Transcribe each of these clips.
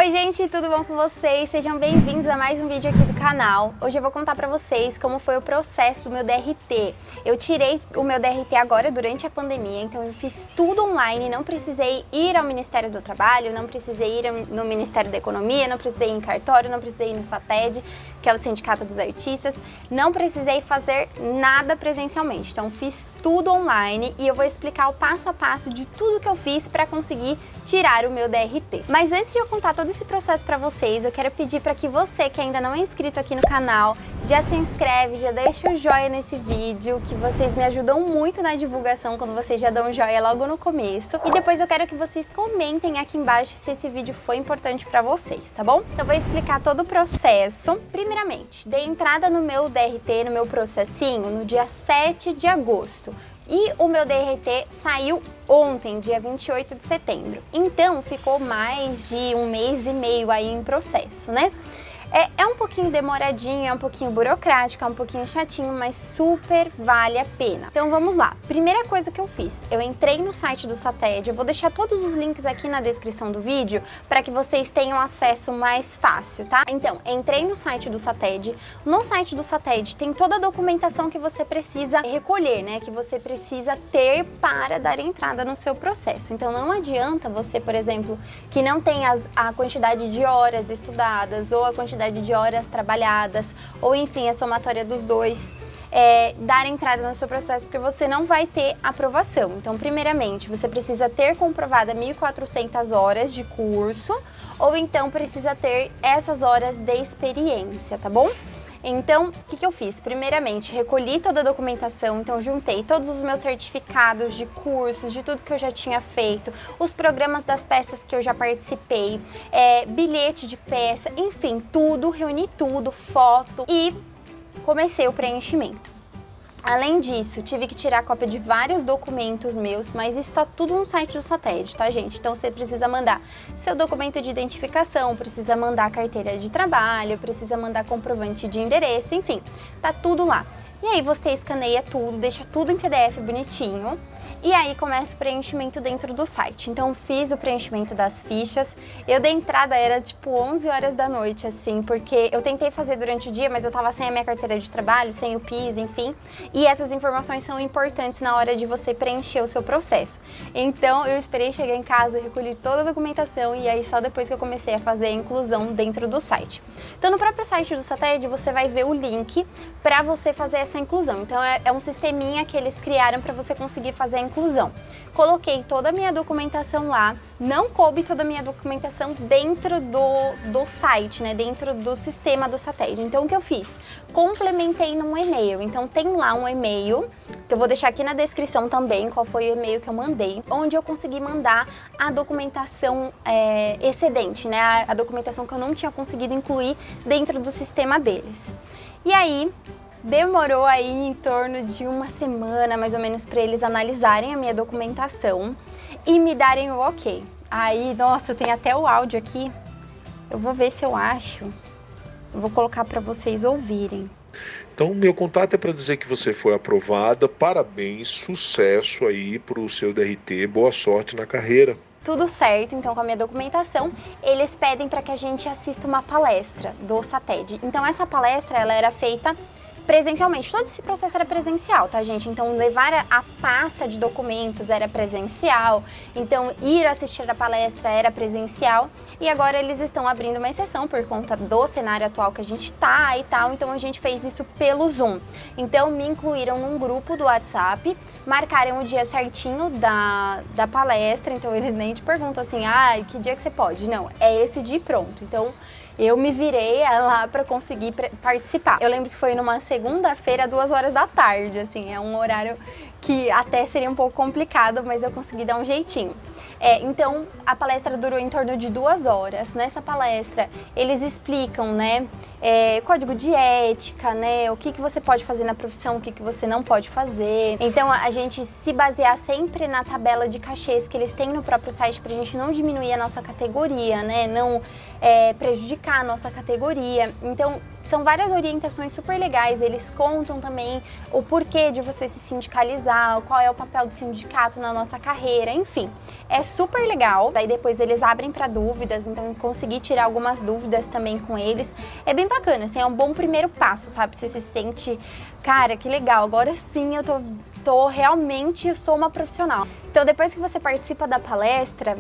Oi gente, tudo bom com vocês? Sejam bem-vindos a mais um vídeo aqui do canal. Hoje eu vou contar pra vocês como foi o processo do meu DRT. Eu tirei o meu DRT agora durante a pandemia, então eu fiz tudo online, não precisei ir ao Ministério do Trabalho, não precisei ir no Ministério da Economia, não precisei ir em cartório, não precisei ir no SATED, que é o Sindicato dos Artistas, não precisei fazer nada presencialmente. Então fiz tudo online e eu vou explicar o passo a passo de tudo que eu fiz para conseguir tirar o meu DRT. Mas antes de eu contar todo esse processo para vocês, eu quero pedir para que você que ainda não é inscrito aqui no canal, já se inscreve, já deixa o joinha nesse vídeo, que vocês me ajudam muito na divulgação quando vocês já dão um joinha logo no começo. E depois eu quero que vocês comentem aqui embaixo se esse vídeo foi importante para vocês, tá bom? Então eu vou explicar todo o processo. Primeiramente, dei entrada no meu DRT, no meu processinho, no dia 7 de agosto. E o meu DRT saiu ontem, dia 28 de setembro. Então, ficou mais de um mês e meio aí em processo, né? É um pouquinho demoradinho, é um pouquinho burocrático, é um pouquinho chatinho, mas super vale a pena. Então vamos lá. Primeira coisa que eu fiz, eu entrei no site do SATED, eu vou deixar todos os links aqui na descrição do vídeo para que vocês tenham acesso mais fácil, tá? Então, entrei no site do SATED. No site do SATED tem toda a documentação que você precisa recolher, né? Que você precisa ter para dar entrada no seu processo. Então não adianta você, por exemplo, que não tem a quantidade de horas estudadas ou a quantidade de horas trabalhadas, ou enfim, a somatória dos dois, dar entrada no seu processo, porque você não vai ter aprovação. Então, primeiramente, você precisa ter comprovada 1.400 horas de curso, ou então precisa ter essas horas de experiência, tá bom? Então, o que eu fiz? Primeiramente, recolhi toda a documentação, então juntei todos os meus certificados de cursos, de tudo que eu já tinha feito, os programas das peças que eu já participei, bilhete de peça, enfim, tudo, reuni tudo, foto e comecei o preenchimento. Além disso, tive que tirar cópia de vários documentos meus, mas isso tá tudo no site do SATED, tá, gente? Então você precisa mandar seu documento de identificação, precisa mandar carteira de trabalho, precisa mandar comprovante de endereço, enfim, tá tudo lá. E aí você escaneia tudo, deixa tudo em PDF bonitinho. E aí começa o preenchimento dentro do site. Então fiz o preenchimento das fichas. Eu dei entrada, era tipo 11 horas da noite, assim, porque eu tentei fazer durante o dia, mas eu tava sem a minha carteira de trabalho, sem o PIS, enfim. E essas informações são importantes na hora de você preencher o seu processo. Então eu esperei chegar em casa, recolhi toda a documentação e aí só depois que eu comecei a fazer a inclusão dentro do site. Então no próprio site do SATED você vai ver o link para você fazer essa inclusão. Então é um sisteminha que eles criaram para você conseguir fazer a inclusão. Coloquei toda a minha documentação lá, não coube toda a minha documentação dentro do site, né, dentro do sistema do SATED. Então o que eu fiz? Complementei num e-mail. Então tem lá um e-mail, que eu vou deixar aqui na descrição também, qual foi o e-mail que eu mandei, onde eu consegui mandar a documentação excedente, né, a documentação que eu não tinha conseguido incluir dentro do sistema deles. E aí, demorou aí em torno de uma semana, mais ou menos, para eles analisarem a minha documentação e me darem o ok. Aí, nossa, tem até o áudio aqui. Eu vou ver se eu acho. Eu vou colocar para vocês ouvirem. Então, meu contato é para dizer que você foi aprovada. Parabéns, sucesso aí para o seu DRT. Boa sorte na carreira. Tudo certo, então com a minha documentação, eles pedem para que a gente assista uma palestra do SATED. Então essa palestra, ela era feita presencialmente, todo esse processo era presencial, tá, gente? Então levar a pasta de documentos era presencial, então ir assistir a palestra era presencial, e agora eles estão abrindo uma exceção por conta do cenário atual que a gente tá e tal, então a gente fez isso pelo Zoom. Então me incluíram num grupo do WhatsApp, marcaram o dia certinho da palestra, então eles nem te perguntam assim, que dia que você pode? Não, é esse dia e pronto. Então eu me virei lá para conseguir participar. Eu lembro que foi numa segunda-feira, 2 horas da tarde, assim, é um horário que até seria um pouco complicado, mas eu consegui dar um jeitinho. Então, a palestra durou em torno de 2 horas. Nessa palestra, eles explicam, né, código de ética, né, o que você pode fazer na profissão, o que você não pode fazer. Então, a gente se basear sempre na tabela de cachês que eles têm no próprio site pra gente não diminuir a nossa categoria, né, não prejudicar a nossa categoria. Então, são várias orientações super legais, eles contam também o porquê de você se sindicalizar, qual é o papel do sindicato na nossa carreira, enfim. É super legal, daí depois eles abrem para dúvidas, então consegui tirar algumas dúvidas também com eles. É bem bacana, assim, é um bom primeiro passo, sabe? Você se sente, cara, que legal, agora sim eu eu sou uma profissional. Então, depois que você participa da palestra,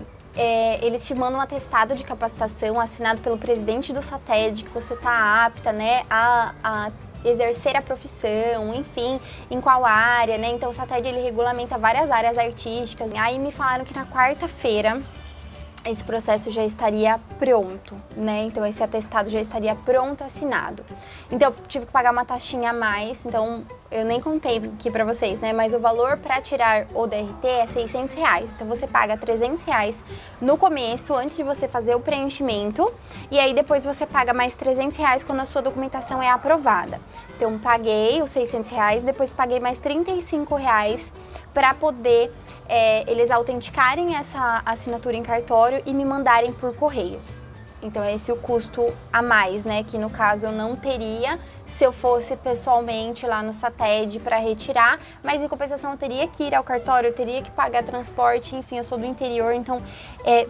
eles te mandam um atestado de capacitação assinado pelo presidente do SATED, que você está apta, né, a exercer a profissão, enfim, em qual área, né? Então o SATED, ele regulamenta várias áreas artísticas. Aí me falaram que na quarta-feira esse processo já estaria pronto, né? Então esse atestado já estaria pronto, assinado. Então eu tive que pagar uma taxinha a mais, então eu nem contei aqui pra vocês, né? Mas o valor para tirar o DRT é R$600. Então você paga R$300 no começo, antes de você fazer o preenchimento, e aí depois você paga mais R$300 quando a sua documentação é aprovada. Então paguei os R$600, depois paguei mais R$35 para poder eles autenticarem essa assinatura em cartório e me mandarem por correio. Então esse é o custo a mais, né, que no caso eu não teria se eu fosse pessoalmente lá no SATED para retirar, mas em compensação eu teria que ir ao cartório, eu teria que pagar transporte, enfim, eu sou do interior, então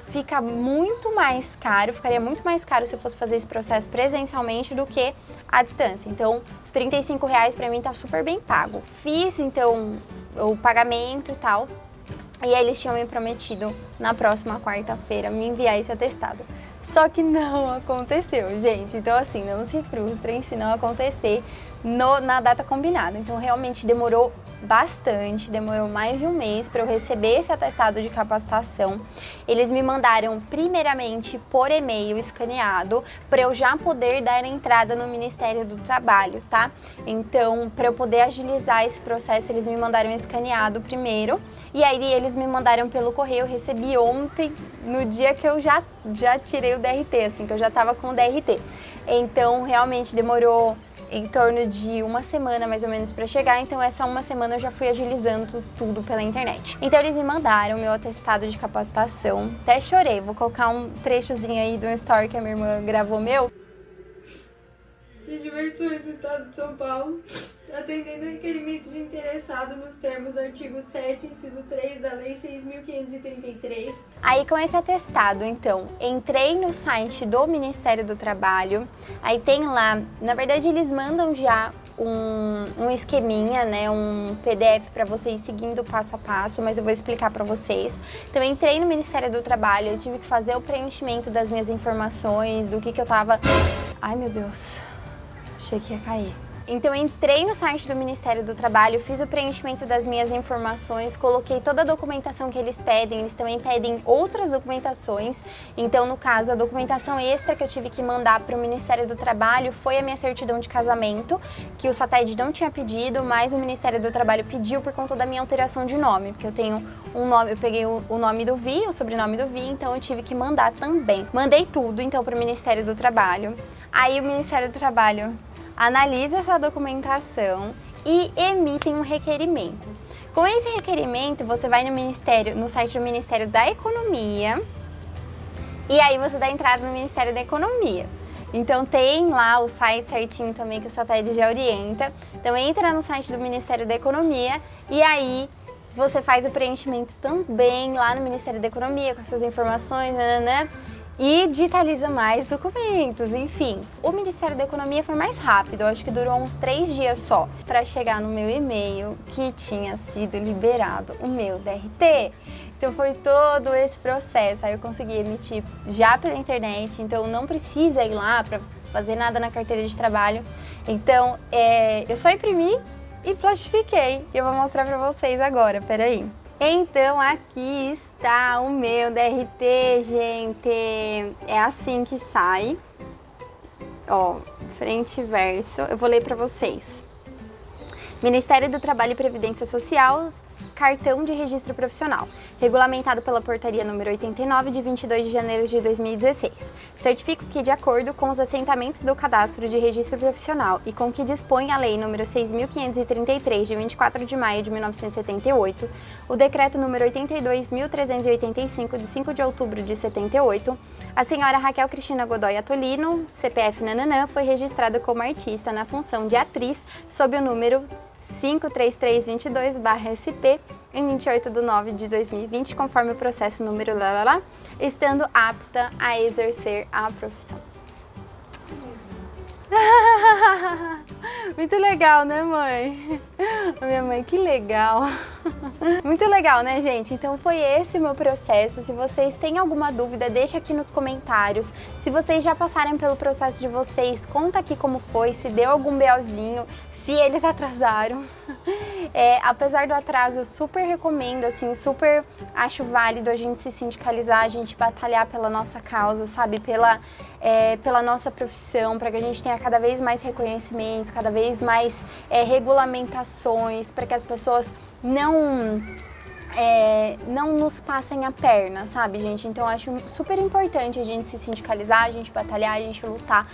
fica muito mais caro, ficaria muito mais caro se eu fosse fazer esse processo presencialmente do que à distância. Então os R$35 para mim tá super bem pago. Fiz então o pagamento e tal, e aí eles tinham me prometido na próxima quarta-feira me enviar esse atestado. Só que não aconteceu, gente. Então, assim, não se frustrem se não acontecer na data combinada. Então, realmente demorou bastante, demorou mais de um mês para eu receber esse atestado de capacitação. Eles me mandaram primeiramente por e-mail escaneado para eu já poder dar entrada no Ministério do Trabalho, tá? Então, para eu poder agilizar esse processo, eles me mandaram escaneado primeiro, e aí eles me mandaram pelo correio. Eu recebi ontem, no dia que eu já tirei o DRT, assim, que eu já tava com o DRT. Então, realmente demorou em torno de uma semana mais ou menos para chegar, então essa uma semana eu já fui agilizando tudo pela internet. Então eles me mandaram meu atestado de capacitação, até chorei, vou colocar um trechozinho aí do story que a minha irmã gravou meu. De diversões do Estado de São Paulo, atendendo ao requerimento de interessado nos termos do artigo 7, inciso 3 da Lei 6.533. Aí com esse atestado, então, entrei no site do Ministério do Trabalho, aí tem lá, na verdade eles mandam já um esqueminha, né, um PDF para você ir seguindo passo a passo, mas eu vou explicar para vocês. Então eu entrei no Ministério do Trabalho, eu tive que fazer o preenchimento das minhas informações, do que eu tava... Ai meu Deus, achei que ia cair. Então eu entrei no site do Ministério do Trabalho, fiz o preenchimento das minhas informações, coloquei toda a documentação que eles pedem, eles também pedem outras documentações. Então, no caso, a documentação extra que eu tive que mandar para o Ministério do Trabalho foi a minha certidão de casamento, que o SATED não tinha pedido, mas o Ministério do Trabalho pediu por conta da minha alteração de nome, porque eu tenho um nome, eu peguei o nome do Vi, o sobrenome do Vi, então eu tive que mandar também. Mandei tudo, então, para o Ministério do Trabalho. Aí o Ministério do Trabalho analisa essa documentação e emitem um requerimento. Com esse requerimento, você vai no site do Ministério da Economia, e aí você dá entrada no Ministério da Economia. Então tem lá o site certinho também que o SATED já orienta. Então entra no site do Ministério da Economia e aí você faz o preenchimento também lá no Ministério da Economia com as suas informações, e digitaliza mais documentos, enfim. O Ministério da Economia foi mais rápido, eu acho que durou uns 3 dias só, para chegar no meu e-mail que tinha sido liberado o meu DRT. Então foi todo esse processo, aí eu consegui emitir já pela internet, então não precisa ir lá para fazer nada na carteira de trabalho. Então eu só imprimi e plastifiquei, e eu vou mostrar para vocês agora, peraí. Então aqui está o meu DRT, gente, é assim que sai, ó, frente e verso, eu vou ler para vocês. Ministério do Trabalho e Previdência Social, cartão de registro profissional, regulamentado pela portaria número 89 de 22 de janeiro de 2016. Certifico que, de acordo com os assentamentos do cadastro de registro profissional e com o que dispõe a lei número 6.533 de 24 de maio de 1978, o decreto número 82.385 de 5 de outubro de 78, a senhora Raquel Cristina Godoy Atolino, CPF nananã, foi registrada como artista na função de atriz sob o número 53322/SP em 28/9/2020, conforme o processo número estando apta a exercer a profissão. Muito legal, né, mãe? Minha mãe, que legal. Muito legal, né, gente? Então foi esse o meu processo. Se vocês têm alguma dúvida, deixa aqui nos comentários. Se vocês já passaram pelo processo de vocês, conta aqui como foi, se deu algum BOzinho, se eles atrasaram. Apesar do atraso, eu super recomendo, assim, super acho válido a gente se sindicalizar, a gente batalhar pela nossa causa, sabe? Pela nossa profissão, para que a gente tenha cada vez mais reconhecimento, cada vez mais regulamentações, para que as pessoas não nos passem a perna, sabe, gente? Então, eu acho super importante a gente se sindicalizar, a gente batalhar, a gente lutar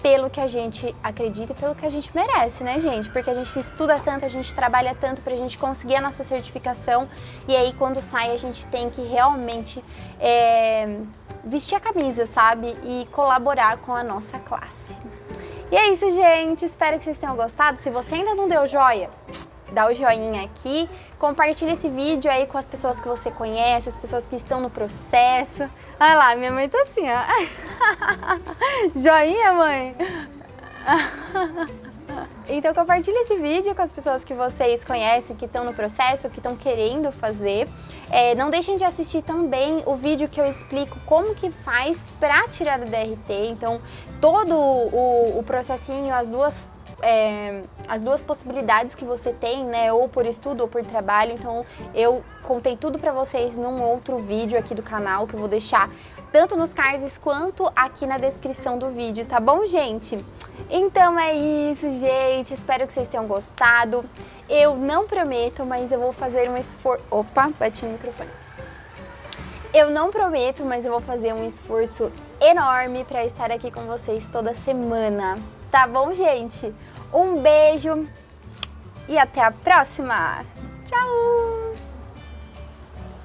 pelo que a gente acredita e pelo que a gente merece, né, gente? Porque a gente estuda tanto, a gente trabalha tanto pra gente conseguir a nossa certificação e aí quando sai a gente tem que realmente vestir a camisa, sabe? E colaborar com a nossa classe. E é isso, gente. Espero que vocês tenham gostado. Se você ainda não deu joia, dá o joinha aqui, compartilha esse vídeo aí com as pessoas que você conhece, as pessoas que estão no processo. Olha lá, minha mãe tá assim, ó. Joinha, mãe? Então compartilha esse vídeo com as pessoas que vocês conhecem, que estão no processo, que estão querendo fazer. Não deixem de assistir também o vídeo que eu explico como que faz para tirar o DRT. Então todo o processinho, as duas possibilidades que você tem, né, ou por estudo ou por trabalho. Então eu contei tudo pra vocês num outro vídeo aqui do canal, que eu vou deixar tanto nos cards quanto aqui na descrição do vídeo, tá bom, gente? Então é isso, gente, espero que vocês tenham gostado. Eu não prometo, mas eu vou fazer um esforço... Opa, bati no microfone. Eu não prometo, mas eu vou fazer um esforço enorme pra estar aqui com vocês toda semana. Tá bom, gente? Um beijo e até a próxima! Tchau!